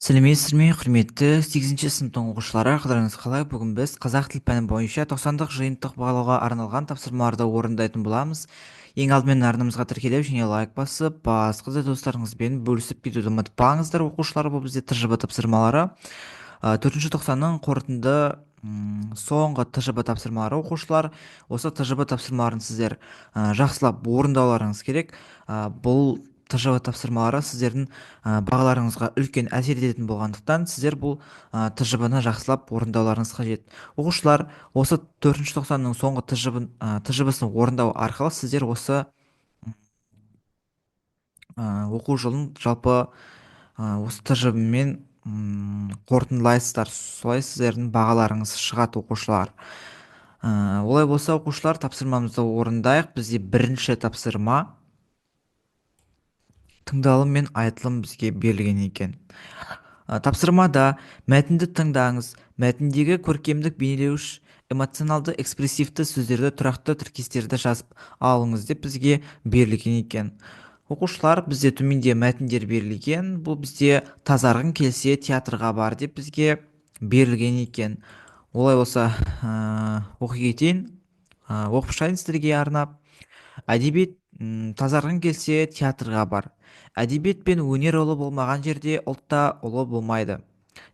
Сәлеметсіз ме, құрметті 8-ші сыныптың оқушылары, қалдарыңыз қалай? Бүгін біз қазақ тіл пәні бойынша 90-дық жиынтық бағалауға арналған тапсырмаларды орындайтын боламыз. Ең алдымен арнамызға тіркеліп және лайк басып, басқа да достарыңызбен бөлісіп кетуді ұмытпаңыздар. Оқушылар, бұл бізде ТЖБ тапсырмалары. 4-ші тоқсанның қорытынды соңғы ТЖБ тапсырмалары. Оқушылар, осы ТЖБ тапсырмаларын сіздер жақсылап орындауларыңыз керек. Бұл ТЖБ тапсырмалары сіздердің бағаларыңызға үлкен әсер ететін болғандықтан сіздер бұл ТЖБ-ны жақсылап орындауларыңыз қажет. Оқушылар, осы 4-ші тоқсанның соңғы ТЖБ-сын орындау арқылы сіздер осы оқу жылын жалпы осы ТЖБ-мен қорытындылайсыздар. Солай сіздердің бағаларыңыз шығады, оқушылар. Олай болса, оқушылар, тапсырмамызды орындайық. Бізде бірінші тапсырма тыңдалым мен айтылым бізге берілген екен. Тапсырмада мәтінді тыңдаңыз. Мәтіндегі көркемдік бейнелеуіш эмоционалды экспрессивті сөздерді тұрақты тіркестерді жазып алыңыз деп бізге берілген екен. Оқушылар, бізде төменде мәтіндер берілген. Бұл бізде тазарғың келсе театрға бар деп бізге берілген екен. Олай болса, оқи кетейін. Оқып шығайын сіздерге арнап. Әдебиет тазарғың келсе театрға бар. Әдебиет пен өнер ұлы болмаған жерде ұлтта ұлы болмайды,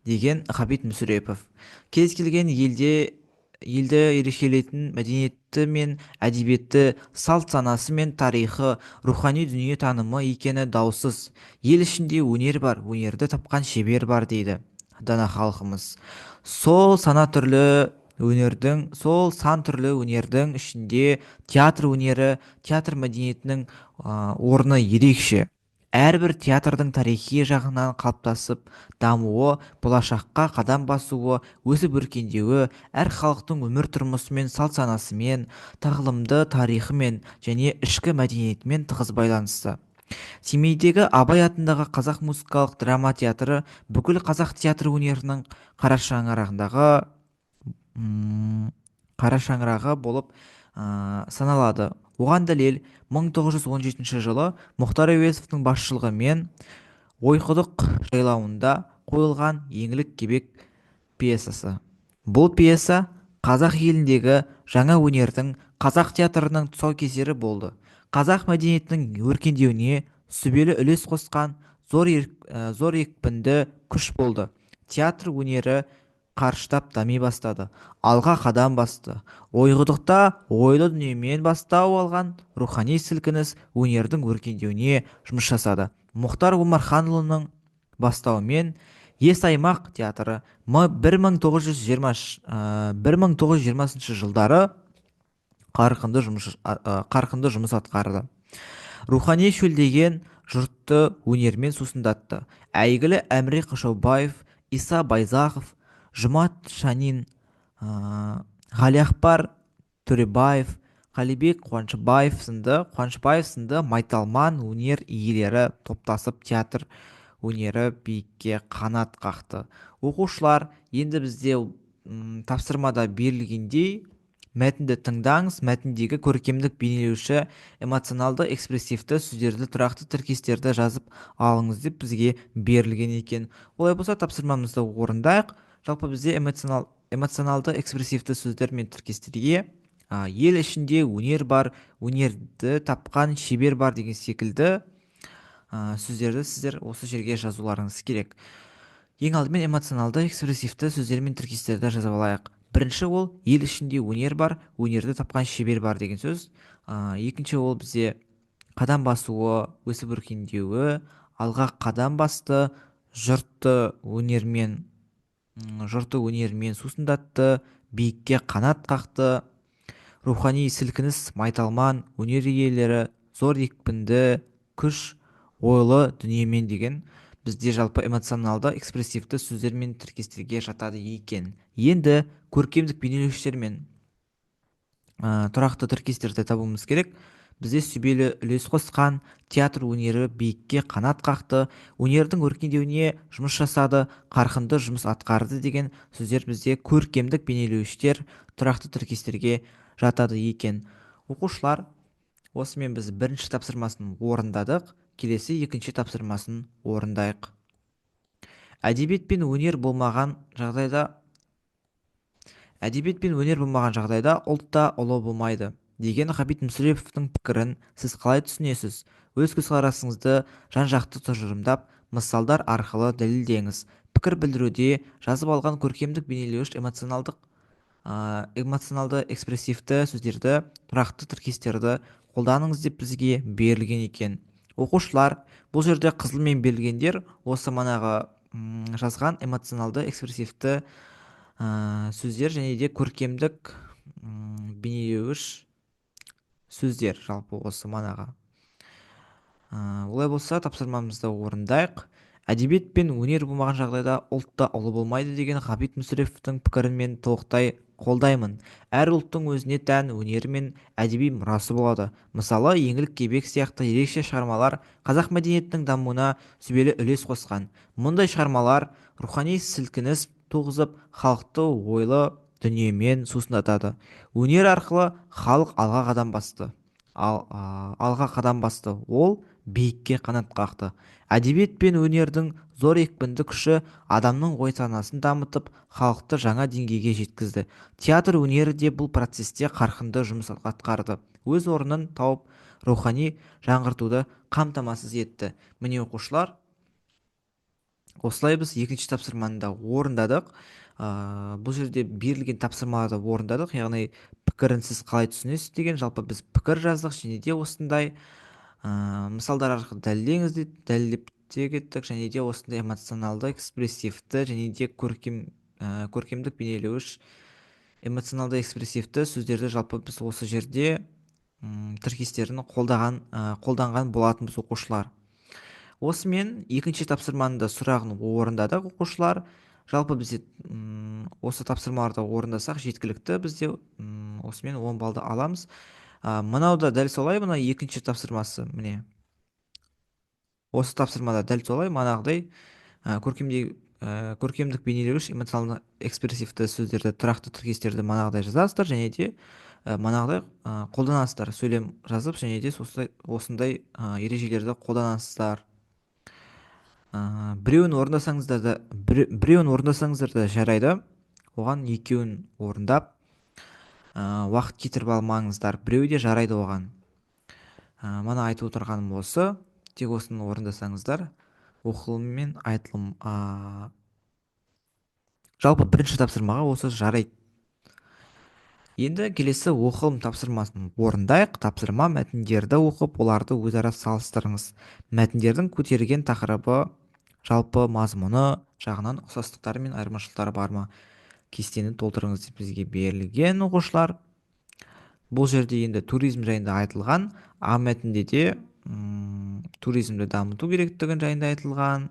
деген Ғабит Мүсірепов. Кез келген елді ерекшелейтін мәдениеті мен әдебиетті салт санасы мен тарихы, рухани дүние танымы екені даусыз. Ел ішінде өнер бар, өнерді тапқан шебер бар, дейді дана халқымыз. Сол сан түрлі өнердің ішінде театр өнері, театр мәдениетінің орны ерекше. Әрбір театрдың тарихи жағынан қалыптасып дамуы, болашаққа қадам басуы, өсіп өркендеуі әр халықтың өмір тұрмысымен, салт санасымен, тағылымды тарихымен және ішкі мәдениетімен тығыз байланысты. Семейдегі Абай атындағы қазақ музыкалық драма театры бүкіл қазақ театр өнерінің қара шаңырағы болып саналады. Оған дәлел 1917 жылы Мұхтар Әуезовтің басшылығымен Ойқұдық жайлауында қойылған Еңлік кебек пьесасы. Бұл пьеса қазақ еліндегі жаңа өнердің, қазақ театрының тұсаукесері болды. Қазақ мәдениетінің өркендеуіне сүбелі үлес қосқан зор екпінді күш болды. Театр өнері қарыштап дами бастады. Алға қадам басты. Ойғұдықта ойлы дүниемен бастау алған рухани сілкініс өнердің өркендеуіне жұмыс жасады. Мұхтар Омарханұлының бастауымен Ес-аймақ театры 1920 жылдары қарқынды жұмыс атқарды. Рухани шөлдеген жұртты өнермен сусындатты. Әйгілі Әміре Қашаубаев, Иса Байзақов, Жұмат Шанин, Ғалиақпар Төребаев, Қалибек Қуанышбаев сынды майталман өнер иелері топтасып театр өнері биікке қанат қақты. Оқушылар, енді бізде тапсырмада берілгендей мәтінді тыңдаңыз. Мәтіндегі көркемдік бейнелеуші эмоционалды экспрессивті сөздерді тұрақты тіркестерді жазып алыңыз деп бізге берілген екен. Олай болса, тапсырмамызды орындайық. Жалпы бізде эмоционалды экспрессивті сөздер мен тіркестерге ел ішінде өнер бар, өнерді тапқан шебер бар деген секілді сөздерді сіздер осы жерге жазуларыңыз керек. Ең алдымен эмоционалды экспрессивті сөздер мен тіркестерді жазып алайық. Бірінші, ол ел ішінде өнер бар, өнерді тапқан шебер бар деген сөз. Екінші, ол бізде қадам басуы, өсіп өркендеуі, алға қадам басты, жұртты өнермен сусындатты, биікке қанат қақты, рухани сілкініс майталман өнер иелері, зор екпінді күш ойлы дүниемен деген бізде жалпы эмоционалды экспрессивті сөздер мен тіркестерге жатады екен. Енді көркемдік бейнелеушілер мен тұрақты тіркестерді табуымыз керек. Бізде сүбелі үлес қосқан, театр өнері биікке қанат қақты, өнердің өркендеуіне жұмыс жасады, қарқынды жұмыс атқарды деген сөздер бізде көркемдік бейнелеуіштер, тұрақты тіркестерге жатады екен. Оқушылар, осымен біз бірінші тапсырмасын орындадық. Келесі екінші тапсырмасын орындайық. әдебиет пен өнер болмаған жағдайда әдебиет пен өнер болмаған жағдайда ұлт та ұлы болмайды деген ғабит мүсіреповтің пікірін сіз қалай түсінесіз? Өз көзқарасыңызды жан-жақты тұжырымдап мысалдар арқылы дәлелдеңіз. Пікір білдіруде жазып алған көркемдік бейнелеуіш эмоционалды экспрессивті сөздерді, тұрақты тіркестерді қолданыңыз деп бізге берілген екен. Оқушылар, бұл жерде қызылмен берілгендер осы манағы жазған эмоционалды экспрессивті сөздер және де көркемдік бейнелеуіш сөздер, жалпы осы манағы. Олай болса тапсырмамызды орындайық. Әдебиет пен өнер болмаған жағдайда ұлт та ұлы болмайды деген ғабит мүсіреповтің пікірін мен толықтай қолдаймын. Әр ұлттың өзіне тән өнері мен әдеби мұрасы болады. Мысалы, еңлік кебек сияқты ерекше шығармалар қазақ мәдениетінің дамуына сүбелі үлес қосқан. Мұндай шығармалар рухани сілкініс туғызып, халықты ойлы дүниемен сусындатады. Өнер арқылы халық алға қадам басты, ол биікке қанат қақты. Әдебиет пен өнердің зор екпінді күші адамның ой санасын дамытып, халықты жаңа деңгейге жеткізді. Театр өнері де бұл процесте қарқынды жұмыс атқарды, өз орнын тауып рухани жаңғыртуды қамтамасыз етті. Міне оқушылар, осылай біз екінші тапсырманы да орындадық. Бұл жерде берілген тапсырмаларды орындадық, яғни пікірін сіз қалай түсінесіз деген, жалпы біз пікір жаздық және де осындай мысалдар арқылы дәлелдеңіз деп дәлелдеп те кеттік, және де осындай эмоционалды экспрессивті және де көркемдік бейнелеуіш эмоционалды экспрессивті сөздерді жалпы біз осы жерде тіркестерін қолданған болатынбыз оқушылар. Осымен екінші тапсырманың да сұрағын орындадық оқушылар. Жалпы бізде осы тапсырмаларды орындасақ жеткілікті, бізде осымен 10 балды аламыз. Мынау да дәл солай, мына екінші тапсырмасы, міне осы тапсырмада дәл солай манағыдай көркемдік бейнелеуіш эмоционалды экспрессивті сөздерді, тұрақты тіркестерді манағыдай жазасыздар және де манағыдай қолданасыздар. Сөйлем жазып және де осындай ережелерді қолданасыздар. Біреуін орындасаңыздар да жарайды, оған екеуін орындап уақыт кетіріп алмаңыздар, біреуі де жарайды оған. Мана айтып отырғаным осы, тек осыны орындасаңыздар. Оқылым мен айтылым, жалпы бірінші тапсырмаға осы жарайды. Енді келесі оқылым тапсырмасын орындайық. Тапсырма: мәтіндерді оқып, оларды өзара салыстырыңыз. Мәтіндердің көтерген тақырыбы, жалпы мазмұны жағынан ұқсастықтары мен айырмашылықтары бар ма? Кестені толтырыңыз деп бізге берілген оқушылар. Бұл жерде енді туризм жайында айтылған, А мәтінде де туризмді дамыту керектігін жайында айтылған,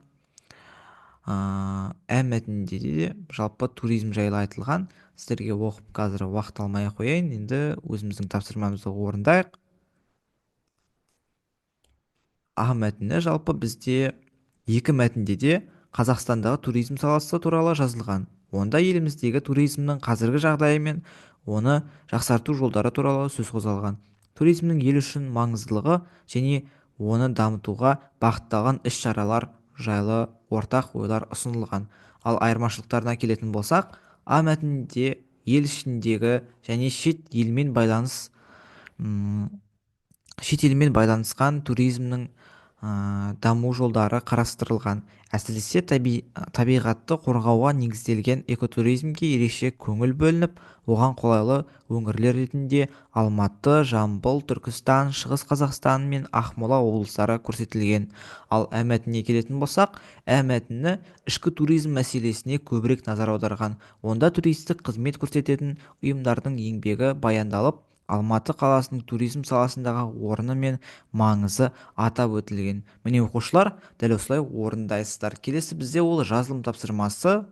Ә мәтінде де жалпы туризм жайлы айтылған. Сіздерге оқып қазір уақыт алмай қояйын, енді өзіміздің тапсырмамызды орындайық. А мәтіні жалпы бізде екі мәтінде де Қазақстандағы туризм саласы туралы жазылған. Онда еліміздегі туризмнің қазіргі жағдайы мен оны жақсарту жолдары туралы сөз қозғалған. Туризмнің ел үшін маңыздылығы және оны дамытуға бағытталған іс-шаралар жайлы ортақ ойлар ұсынылған. Ал айырмашылықтарына келетін болсақ, А мәтінінде ел ішіндегі және шет елмен байланысқан туризмнің даму жолдары қарастырылған. Әсіресе табиғатты қорғауға негізделген экотуризмге ерекше көңіл бөлініп, оған қолайлы өңірлер ретінде Алматы, Жамбыл, Түркістан, Шығыс Қазақстан мен Ақмола облыстары көрсетілген. Ал Ә мәтініне келетін болсақ, Ә мәтіні ішкі туризм мәселесіне көбірек назар аударған. Онда туристік қызмет көрсететін ұйымдардың еңбегі баяндалып, Алматы қаласының туризм саласындағы орны мен маңызы атап өтілген. Міне оқушылар, дәл осылай орындайсыздар. Келесі бізде ол жазылым тапсырмасы.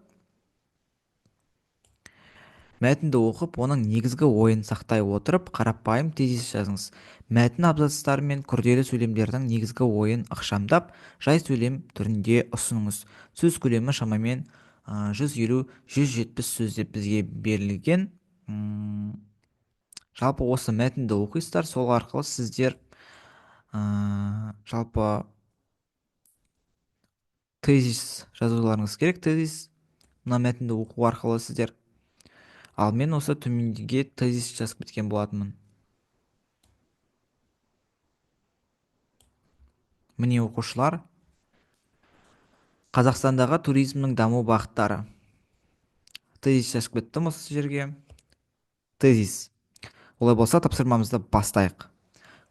Мәтінді оқып, оның негізгі ойын сақтай отырып, қарапайым тезис жазыңыз. Мәтін абзацтары мен күрделі сөйлемдердің негізгі ойын ықшамдап, жай сөйлем түрінде ұсыныңыз. Сөз көлемі шамамен 150-170 сөз деп бізге берілген. Жалпы осы мәтінді оқисыздар, сол арқылы сіздер жалпы тезис жазуларыңыз керек. Тезис мына мәтінді оқу арқылы сіздер. Ал мен осы төмендеге тезис жазып кеткен болатынмын. Міне оқушылар, Қазақстандағы туризмнің даму бағыттары. Тезис жазып кеттім осы жерге. Тезис. Олай болса тапсырмамызды бастайық.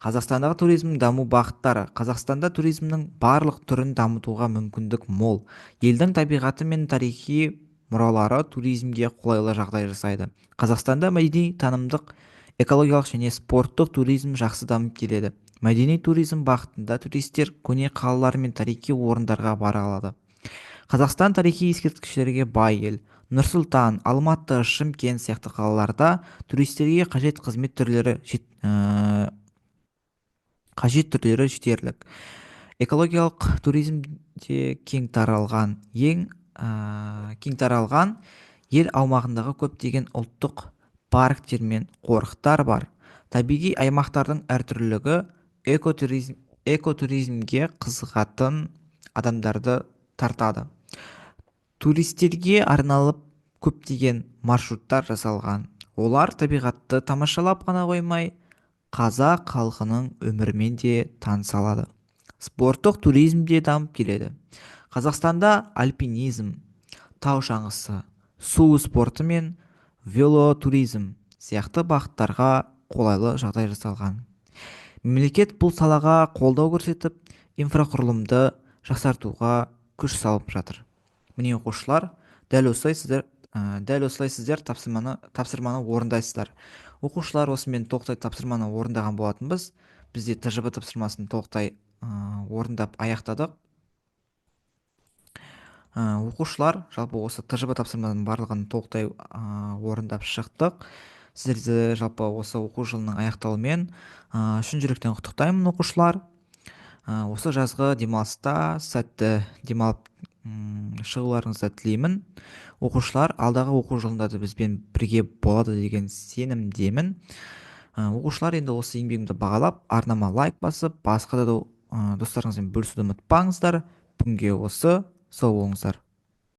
Қазақстандағы туризмнің даму бағыттары. Қазақстанда туризмнің барлық түрін дамытуға мүмкіндік мол. Елдің табиғаты мен тарихи мұралары туризмге қолайлы жағдай жасайды. Қазақстанда мәдени, танымдық, экологиялық және спорттық туризм жақсы дамып келеді. Мәдени туризм бағытында туристер көне қалалар мен тарихи орындарға бара алады. Қазақстан тарихи ескерткіштерге бай ел. Нұр-Сұлтан, Алматы, Шымкент сияқты қалаларда туристерге қажет түрлері жетерлік. Экологиялық туризмде кең таралған ел аумағындағы көптеген ұлттық парктер мен қорықтар бар. Табиғи аймақтардың әртүрлілігі экотуризмге қызығатын адамдарды тартады. Туристерге арналып көптеген маршруттар жасалған. Олар табиғатты тамашалап қана қоймай, қазақ халқының өмірімен де таныса алады. Спорттық туризм де дамып келеді. Қазақстанда альпинизм, тау шаңғысы, су спорты мен велотуризм сияқты бағыттарға қолайлы жағдай жасалған. Мемлекет бұл салаға қолдау көрсетіп, инфрақұрылымды жақсартуға күш салып жатыр. Міне оқушылар, дәл осылай сіздер тапсырманы орындайсыздар. Оқушылар, осымен толықтай тапсырманы орындаған болатынбыз. Бізде ТЖБ тапсырмасын толықтай орындап аяқтадық. Оқушылар, жалпы осы ТЖБ тапсырманың барлығын толықтай орындап шықтық. Сіздерді жалпы осы оқу жылының аяқталуымен шын жүректен құттықтаймын оқушылар. Осы жазғы демалыста сәтті демалып шығуларыңызды тілеймін. Оқушылар, алдағы оқу жылында да бізбен бірге болады деген сенімдемін. Оқушылар, енді осы еңбегімді бағалап, арнама лайк басып, басқа да достарыңызбен бөлісуді ұмытпаңыздар. Бүгінге осы, сау болыңыздар.